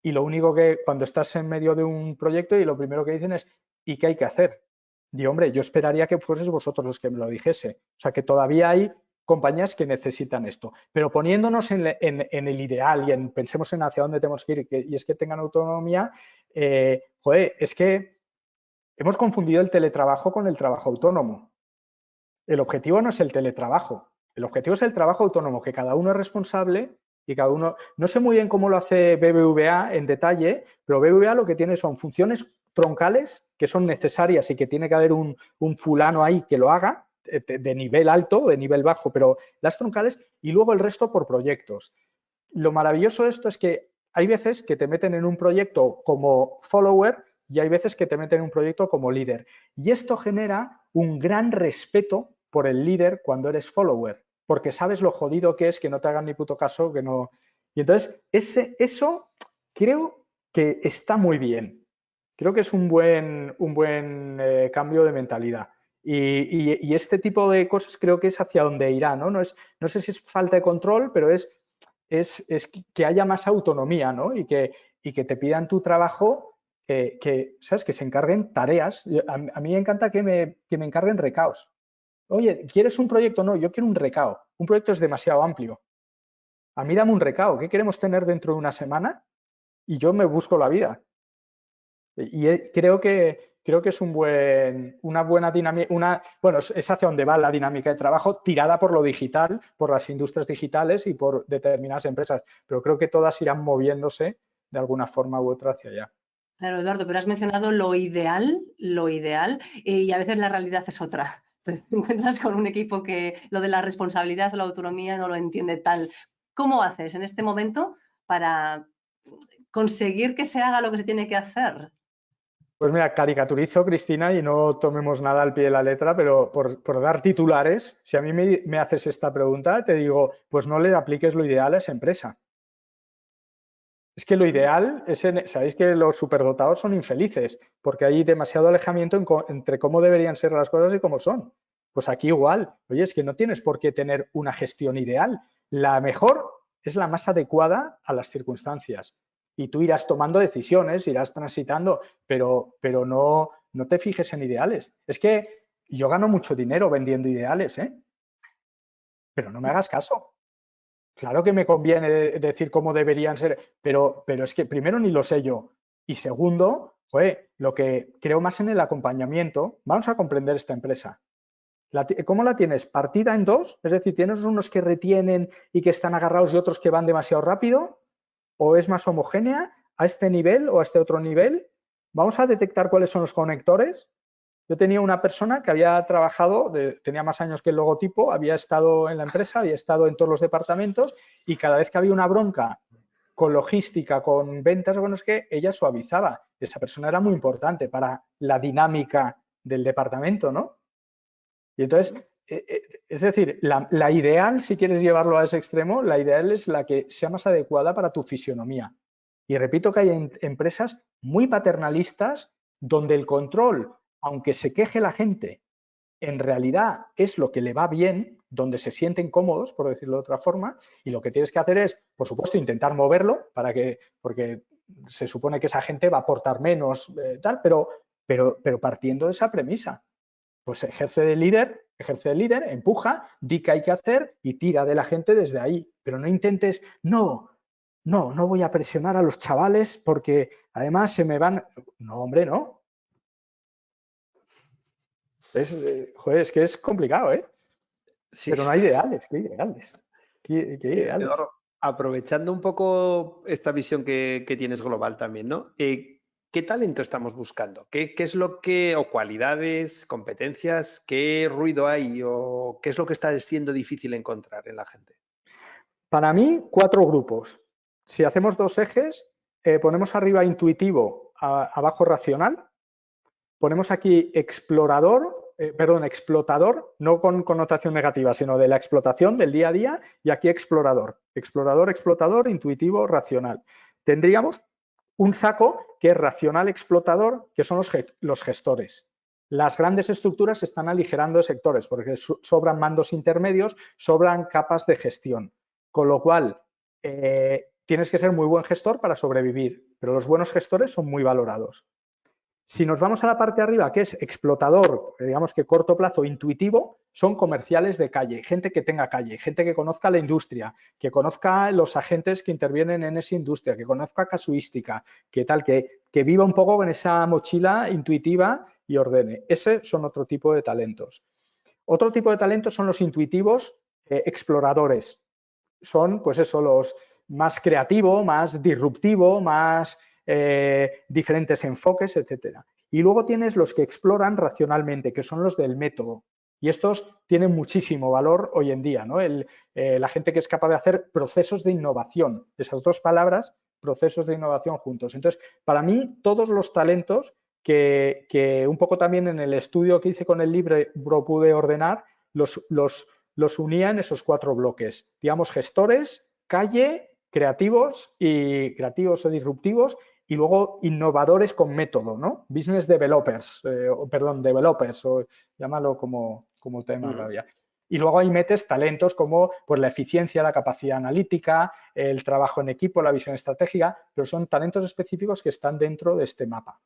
y lo único que cuando estás en medio de un proyecto y lo primero que dicen es, ¿y qué hay que hacer? Y hombre, yo esperaría que fueses vosotros los que me lo dijese. O sea, que todavía hay compañías que necesitan esto. Pero poniéndonos en el ideal y pensemos en hacia dónde tenemos que ir, y es que tengan autonomía, joder, es que hemos confundido el teletrabajo con el trabajo autónomo. El objetivo no es el teletrabajo. El objetivo es el trabajo autónomo, que cada uno es responsable y cada uno... No sé muy bien cómo lo hace BBVA en detalle, pero BBVA lo que tiene son funciones troncales que son necesarias y que tiene que haber un fulano ahí que lo haga, de nivel alto, de nivel bajo, pero las troncales y luego el resto por proyectos. Lo maravilloso de esto es que hay veces que te meten en un proyecto como follower y hay veces que te meten en un proyecto como líder. Y esto genera un gran respeto por el líder cuando eres follower, porque sabes lo jodido que es que no te hagan ni puto caso, que no... Y entonces, eso creo que está muy bien. Creo que es un buen cambio de mentalidad. Y este tipo de cosas creo que es hacia donde irá, ¿no? No sé si es falta de control, pero es que haya más autonomía, ¿no? Y que te pidan tu trabajo, ¿sabes? Que se encarguen tareas. A mí me encanta que me encarguen recaos. Oye, ¿quieres un proyecto? No, yo quiero un recao. Un proyecto es demasiado amplio. A mí dame un recao. ¿Qué queremos tener dentro de una semana? Y yo me busco la vida. Y creo que es una buena dinámica, bueno, es hacia donde va la dinámica de trabajo tirada por lo digital, por las industrias digitales y por determinadas empresas, pero creo que todas irán moviéndose de alguna forma u otra hacia allá. Claro, Eduardo, pero has mencionado lo ideal, y a veces la realidad es otra. Entonces, te encuentras con un equipo que lo de la responsabilidad o la autonomía no lo entiende tal. ¿Cómo haces en este momento para conseguir que se haga lo que se tiene que hacer? Pues mira, caricaturizo, Cristina, y no tomemos nada al pie de la letra, pero por dar titulares, si a mí me haces esta pregunta, te digo, pues no le apliques lo ideal a esa empresa. Es que lo ideal es, sabéis que los superdotados son infelices, porque hay demasiado alejamiento entre cómo deberían ser las cosas y cómo son. Pues aquí igual, oye, es que no tienes por qué tener una gestión ideal. La mejor es la más adecuada a las circunstancias. Y tú irás tomando decisiones, irás transitando, pero no te fijes en ideales. Es que yo gano mucho dinero vendiendo ideales, ¿eh? Pero no me hagas caso. Claro que me conviene decir cómo deberían ser, pero es que primero ni lo sé yo. Y segundo, lo que creo más en el acompañamiento, vamos a comprender esta empresa. ¿Cómo la tienes? ¿Partida en dos? Es decir, ¿tienes unos que retienen y que están agarrados y otros que van demasiado rápido? ¿O es más homogénea a este nivel o a este otro nivel? Vamos a detectar cuáles son los conectores. Yo tenía una persona que había trabajado, tenía más años que el logotipo, había estado en la empresa, había estado en todos los departamentos y cada vez que había una bronca con logística, con ventas, bueno, es que ella suavizaba. Esa persona era muy importante para la dinámica del departamento, ¿no? Y entonces, es decir, la ideal, si quieres llevarlo a ese extremo, la ideal es la que sea más adecuada para tu fisionomía. Y repito que hay empresas muy paternalistas donde el control, aunque se queje la gente, en realidad es lo que le va bien, donde se sienten cómodos, por decirlo de otra forma, y lo que tienes que hacer es, por supuesto, intentar moverlo, porque se supone que esa gente va a aportar menos, pero partiendo de esa premisa. Pues ejerce de líder, empuja, di que hay que hacer y tira de la gente desde ahí. Pero no intentes, no voy a presionar a los chavales porque además se me van. No, hombre, no. Es que es complicado, ¿eh? Sí. Pero no hay ideales, ¿qué ideales? ¿Qué ideales? Eduardo, aprovechando un poco esta visión que tienes global también, ¿no? ¿Qué talento estamos buscando? ¿Qué es lo que, o cualidades, competencias, qué ruido hay o qué es lo que está siendo difícil encontrar en la gente? Para mí, 4 grupos. Si hacemos 2 ejes, ponemos arriba intuitivo, abajo racional. Ponemos aquí explotador, no con connotación negativa, sino de la explotación del día a día, y aquí explorador. Explorador, explotador, intuitivo, racional. Tendríamos un saco que es racional explotador, que son los gestores. Las grandes estructuras están aligerando de sectores porque sobran mandos intermedios, sobran capas de gestión. Con lo cual, tienes que ser muy buen gestor para sobrevivir, pero los buenos gestores son muy valorados. Si nos vamos a la parte de arriba, que es explotador, digamos que corto plazo, intuitivo, son comerciales de calle, gente que tenga calle, gente que conozca la industria, que conozca los agentes que intervienen en esa industria, que conozca casuística, que viva un poco con esa mochila intuitiva y ordene. Ese son otro tipo de talentos. Otro tipo de talentos son los intuitivos exploradores. Son, pues eso, los más creativo, más disruptivo, más diferentes enfoques, etcétera. Y luego tienes los que exploran racionalmente, que son los del método. Y estos tienen muchísimo valor hoy en día, ¿no? La gente que es capaz de hacer procesos de innovación. Esas dos palabras, procesos de innovación juntos. Entonces, para mí, todos los talentos que un poco también en el estudio que hice con el libro pude ordenar, los unía en esos 4 bloques. Digamos, gestores, calle, creativos o disruptivos, y luego innovadores con método, ¿no? Business developers, o llámalo como tema todavía. Y luego ahí metes talentos como pues, la eficiencia, la capacidad analítica, el trabajo en equipo, la visión estratégica, pero son talentos específicos que están dentro de este mapa.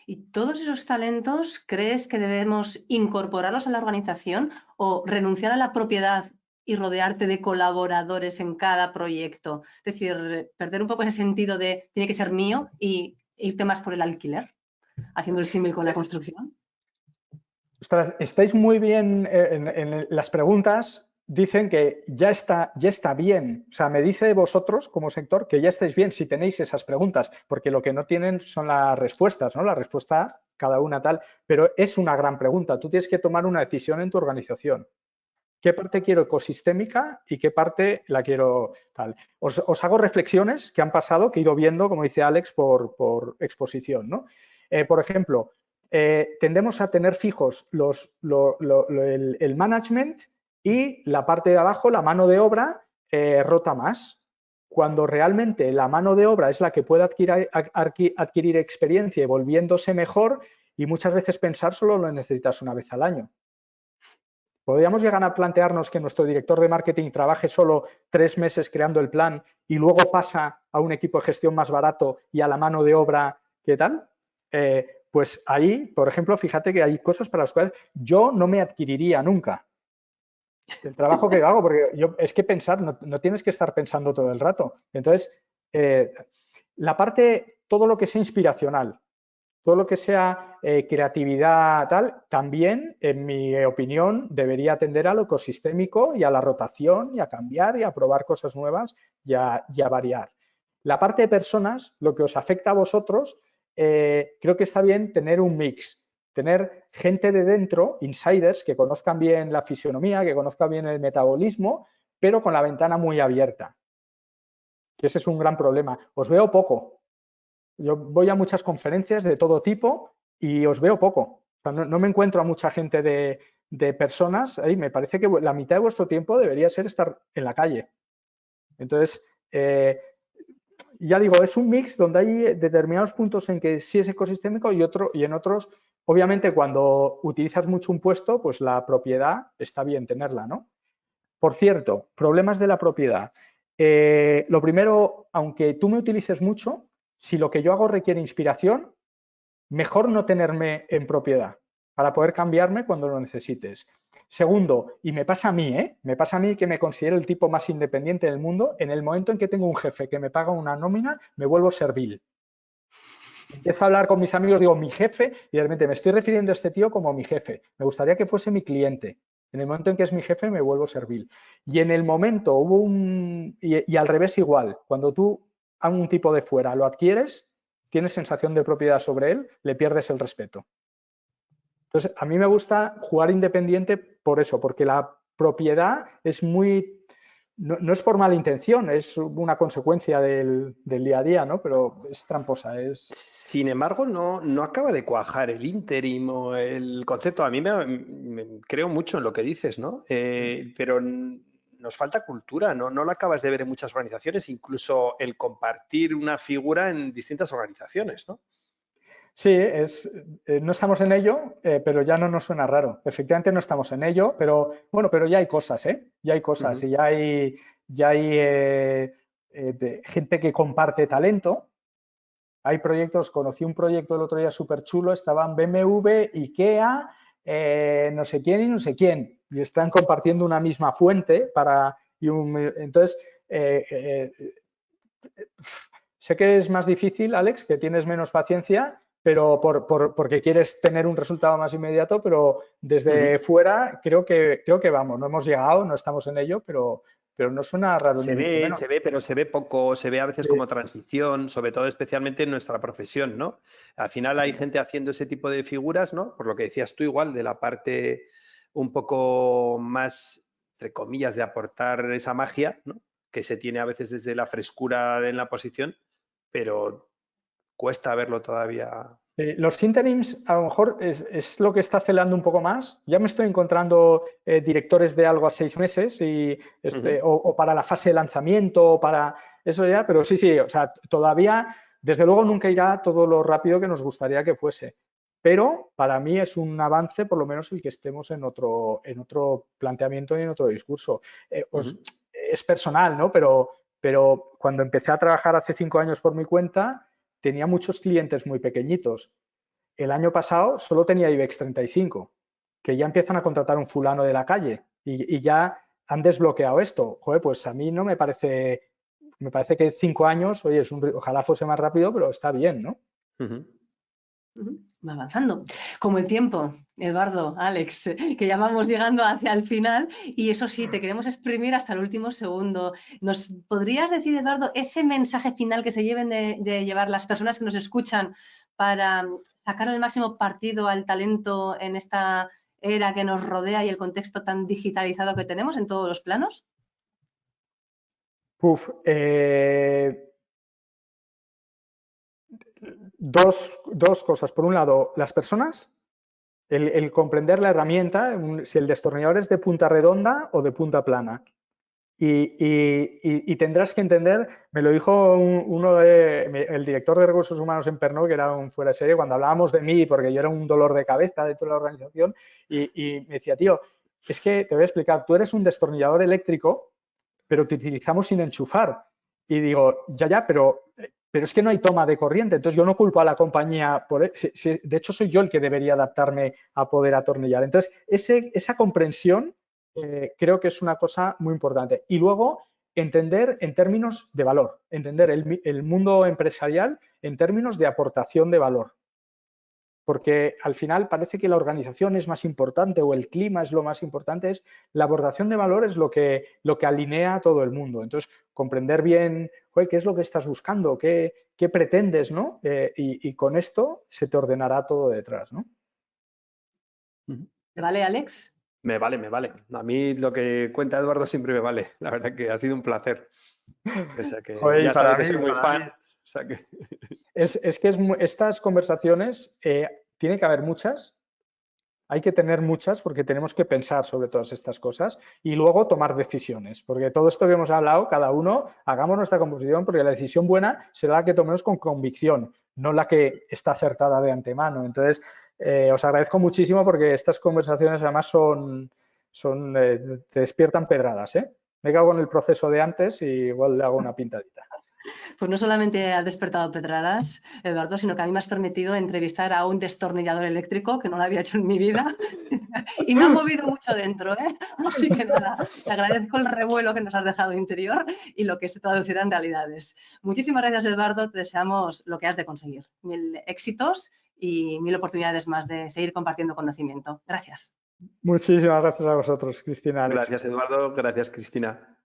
¿Y todos esos talentos crees que debemos incorporarlos a la organización o renunciar a la propiedad y rodearte de colaboradores en cada proyecto? Es decir, perder un poco ese sentido de tiene que ser mío y irte más por el alquiler, haciendo el símil con la construcción? Ostras, estáis muy bien en las preguntas. Dicen que ya está bien. O sea, me dice vosotros como sector que ya estáis bien si tenéis esas preguntas, porque lo que no tienen son las respuestas, ¿no? La respuesta cada una tal, pero es una gran pregunta. Tú tienes que tomar una decisión en tu organización. ¿Qué parte quiero ecosistémica y qué parte la quiero tal? Os hago reflexiones que han pasado, que he ido viendo, como dice Alex, por exposición, ¿no? Por ejemplo, tendemos a tener fijos el management y la parte de abajo, la mano de obra, rota más. Cuando realmente la mano de obra es la que puede adquirir experiencia y volviéndose mejor, y muchas veces pensar solo lo necesitas una vez al año. ¿Podríamos llegar a plantearnos que nuestro director de marketing trabaje solo 3 meses creando el plan y luego pasa a un equipo de gestión más barato y a la mano de obra, ¿qué tal? Pues ahí, por ejemplo, fíjate que hay cosas para las cuales yo no me adquiriría nunca el trabajo que hago, porque es que pensar, no tienes que estar pensando todo el rato. Entonces, la parte, todo lo que sea inspiracional, todo lo que sea creatividad, tal, también, en mi opinión, debería atender a lo ecosistémico y a la rotación y a cambiar y a probar cosas nuevas y a variar. La parte de personas, lo que os afecta a vosotros, creo que está bien tener un mix, tener gente de dentro, insiders, que conozcan bien la fisionomía, que conozcan bien el metabolismo, pero con la ventana muy abierta. Ese es un gran problema. Os veo poco. Yo voy a muchas conferencias de todo tipo y os veo poco. O sea, no me encuentro a mucha gente de personas. Ahí me parece que la mitad de vuestro tiempo debería ser estar en la calle. Entonces, ya digo, es un mix donde hay determinados puntos en que sí es ecosistémico y en otros, obviamente, cuando utilizas mucho un puesto, pues la propiedad está bien tenerla, ¿no? Por cierto, problemas de la propiedad. Lo primero, aunque tú me utilices mucho, si lo que yo hago requiere inspiración, mejor no tenerme en propiedad para poder cambiarme cuando lo necesites. Segundo, y me pasa a mí, me pasa a mí que me considero el tipo más independiente del mundo, en el momento en que tengo un jefe que me paga una nómina, me vuelvo servil. Empiezo a hablar con mis amigos, digo, mi jefe, y de repente me estoy refiriendo a este tío como mi jefe. Me gustaría que fuese mi cliente. En el momento en que es mi jefe, me vuelvo servil. Y en el momento hubo y al revés igual, cuando tú a un tipo de fuera lo adquieres, tienes sensación de propiedad sobre él, le pierdes el respeto. Entonces, a mí me gusta jugar independiente por eso, porque la propiedad es muy... No es por mala intención, es una consecuencia del día a día, ¿no? Pero es tramposa. Sin embargo, no acaba de cuajar el interim o el concepto. A mí me creo mucho en lo que dices, ¿no? Pero nos falta cultura, ¿no? No lo acabas de ver en muchas organizaciones, incluso el compartir una figura en distintas organizaciones, ¿no? Sí, no estamos en ello, pero ya no nos suena raro. Efectivamente no estamos en ello, pero bueno, pero ya hay cosas, ¿eh? Ya hay cosas y ya hay gente que comparte talento. Hay proyectos, conocí un proyecto el otro día súper chulo, estaban BMW, IKEA, no sé quién y no sé quién, y están compartiendo una misma fuente entonces, sé que es más difícil, Alex, que tienes menos paciencia, pero porque quieres tener un resultado más inmediato, pero desde fuera creo que vamos, no hemos llegado, no estamos en ello, pero no suena raro. Se ve, pero se ve poco, se ve a veces como transición, sobre todo especialmente en nuestra profesión, ¿no? Al final hay gente haciendo ese tipo de figuras, ¿no? Por lo que decías tú igual, de la parte un poco más, entre comillas, de aportar esa magia, ¿no? Que se tiene a veces desde la frescura en la posición, pero cuesta verlo todavía. Los interims a lo mejor es lo que está acelerando un poco más. Ya me estoy encontrando directores de algo a 6 meses o para la fase de lanzamiento o para eso ya, pero sí, o sea, todavía, desde luego nunca irá todo lo rápido que nos gustaría que fuese. Pero para mí es un avance, por lo menos, el que estemos en otro planteamiento y en otro discurso. Es personal, ¿no? Pero cuando empecé a trabajar hace 5 años por mi cuenta, tenía muchos clientes muy pequeñitos. El año pasado solo tenía IBEX 35, que ya empiezan a contratar un fulano de la calle y ya han desbloqueado esto. Joder, pues a mí no me parece que 5 años, oye, ojalá fuese más rápido, pero está bien, ¿no? Ujú. Va avanzando. Como el tiempo, Eduardo, Alex, que ya vamos llegando hacia el final y eso sí, te queremos exprimir hasta el último segundo. ¿Nos podrías decir, Eduardo, ese mensaje final que se lleven de llevar las personas que nos escuchan para sacar el máximo partido al talento en esta era que nos rodea y el contexto tan digitalizado que tenemos en todos los planos? Dos cosas. Por un lado, las personas, el comprender la herramienta, si el destornillador es de punta redonda o de punta plana. Y tendrás que entender, me lo dijo el director de recursos humanos en Pernod, que era un fuera de serie, cuando hablábamos de mí, porque yo era un dolor de cabeza dentro de la organización, y me decía, tío, es que te voy a explicar, tú eres un destornillador eléctrico, pero te utilizamos sin enchufar. Y digo, ya, pero es que no hay toma de corriente, entonces yo no culpo a la compañía de hecho soy yo el que debería adaptarme a poder atornillar. Entonces, esa comprensión creo que es una cosa muy importante. Y luego, entender en términos de valor, entender el mundo empresarial en términos de aportación de valor. Porque al final parece que la organización es más importante o el clima es lo más importante, la aportación de valor es lo que alinea a todo el mundo. Entonces, comprender bien, qué es lo que estás buscando, qué pretendes, ¿no? Y con esto se te ordenará todo detrás, ¿no? ¿Te vale, Alex? Me vale. A mí lo que cuenta Eduardo siempre me vale. La verdad que ha sido un placer. O sea que Joder, ya sabes que soy muy fan. O sea que... Estas conversaciones tiene que haber muchas, hay que tener muchas porque tenemos que pensar sobre todas estas cosas y luego tomar decisiones, porque todo esto que hemos hablado, cada uno hagamos nuestra composición, porque la decisión buena será la que tomemos con convicción, no la que está acertada de antemano. Entonces, os agradezco muchísimo porque estas conversaciones además te despiertan pedradas, ¿eh? Me cago en el proceso de antes y igual le hago una pintadita. Pues no solamente has despertado pedradas, Eduardo, sino que a mí me has permitido entrevistar a un destornillador eléctrico que no lo había hecho en mi vida y me ha movido mucho dentro, ¿eh? Así que nada, te agradezco el revuelo que nos has dejado interior y lo que se traducirá en realidades. Muchísimas gracias, Eduardo, te deseamos lo que has de conseguir. 1000 éxitos y 1000 oportunidades más de seguir compartiendo conocimiento. Gracias. Muchísimas gracias a vosotros, Cristina. Alex. Gracias, Eduardo. Gracias, Cristina.